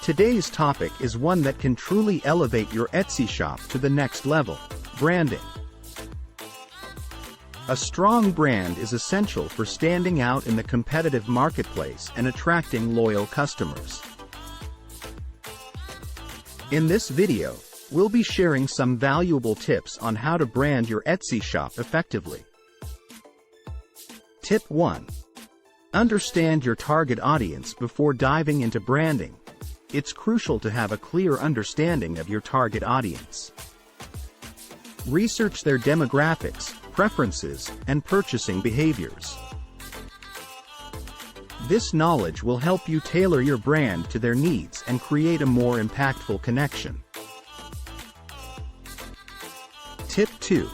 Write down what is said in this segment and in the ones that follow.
Today's topic is one that can truly elevate your Etsy shop to the next level: branding. A strong brand is essential for standing out in the competitive marketplace and attracting loyal customers. In this video, we'll be sharing some valuable tips on how to brand your Etsy shop effectively. Tip 1. Understand your target audience before diving into branding. It's crucial to have a clear understanding of your target audience. Research their demographics, preferences, and purchasing behaviors. This knowledge will help you tailor your brand to their needs and create a more impactful connection. Tip 2.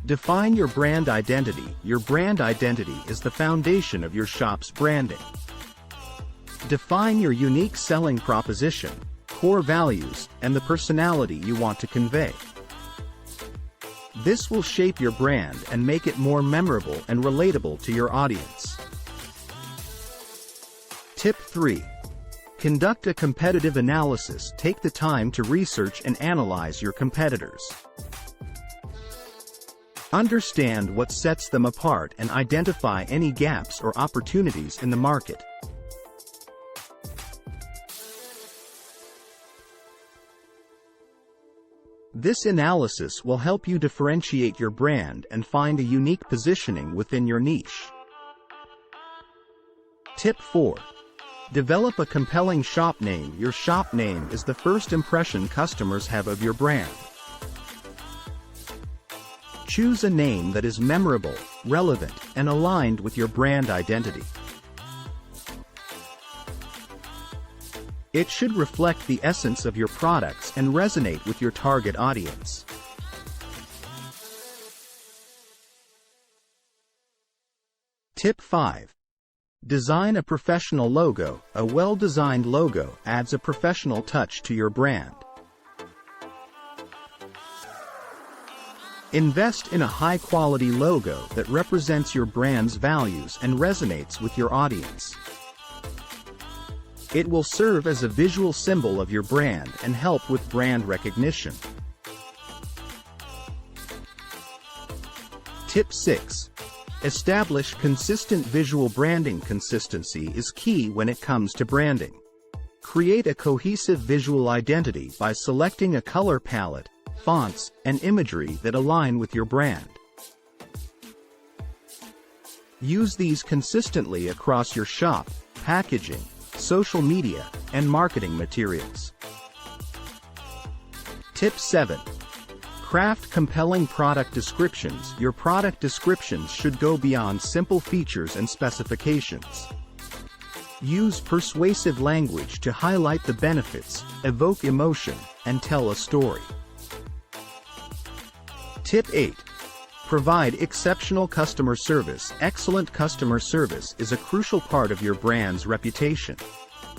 Define your brand identity. Your brand identity is the foundation of your shop's branding. Define your unique selling proposition, core values, and the personality you want to convey. This will shape your brand and make it more memorable and relatable to your audience. Tip 3. Conduct a competitive analysis. Take the time to research and analyze your competitors. Understand what sets them apart and identify any gaps or opportunities in the market. This analysis will help you differentiate your brand and find a unique positioning within your niche. Tip 4. Develop a compelling shop name. Your shop name is the first impression customers have of your brand. Choose a name that is memorable, relevant, and aligned with your brand identity. It should reflect the essence of your products and resonate with your target audience. Tip 5. Design a professional logo. A well-designed logo adds a professional touch to your brand. Invest in a high-quality logo that represents your brand's values and resonates with your audience. It will serve as a visual symbol of your brand and help with brand recognition. Tip 6. Establish consistent visual branding. Consistency is key when it comes to branding. Create a cohesive visual identity by selecting a color palette, fonts, and imagery that align with your brand. Use these consistently across your shop, packaging, social media, and marketing materials. Tip 7. Craft compelling product descriptions. Your product descriptions should go beyond simple features and specifications. Use persuasive language to highlight the benefits, evoke emotion, and tell a story. Tip 8. Provide exceptional customer service. Excellent customer service is a crucial part of your brand's reputation.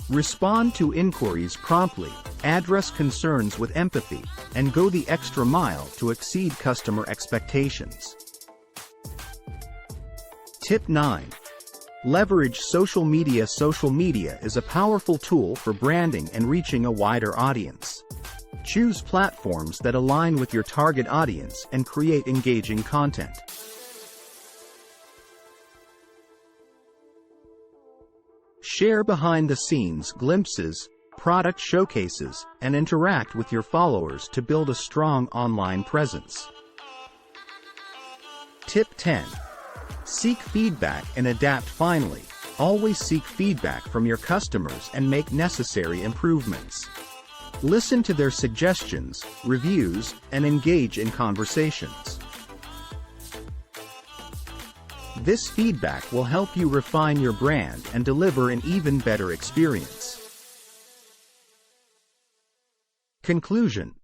Respond to inquiries promptly, address concerns with empathy, and go the extra mile to exceed customer expectations. Tip 9. Leverage social media. Social media is a powerful tool for branding and reaching a wider audience. Choose platforms that align with your target audience and create engaging content. Share behind-the-scenes glimpses, product showcases, and interact with your followers to build a strong online presence. Tip 10. Seek feedback and adapt. Finally, always seek feedback from your customers and make necessary improvements. Listen to their suggestions, reviews, and engage in conversations. This feedback will help you refine your brand and deliver an even better experience. Conclusion.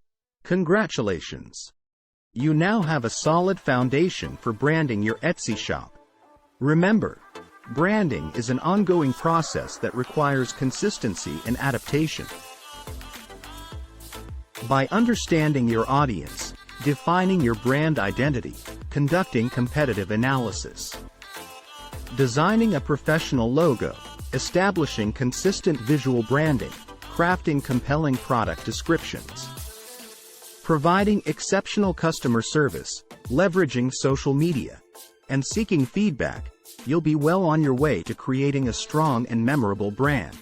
Congratulations! You now have a solid foundation for branding your Etsy shop. Remember, branding is an ongoing process that requires consistency and adaptation. By understanding your audience, defining your brand identity, conducting competitive analysis, designing a professional logo, establishing consistent visual branding, crafting compelling product descriptions. Providing exceptional customer service, leveraging social media, and seeking feedback, you'll be well on your way to creating a strong and memorable brand.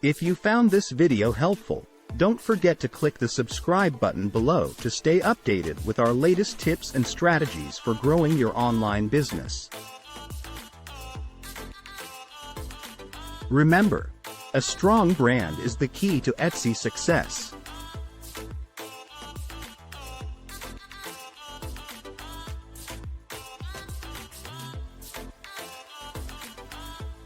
If you found this video helpful, don't forget to click the subscribe button below to stay updated with our latest tips and strategies for growing your online business. Remember, a strong brand is the key to Etsy success.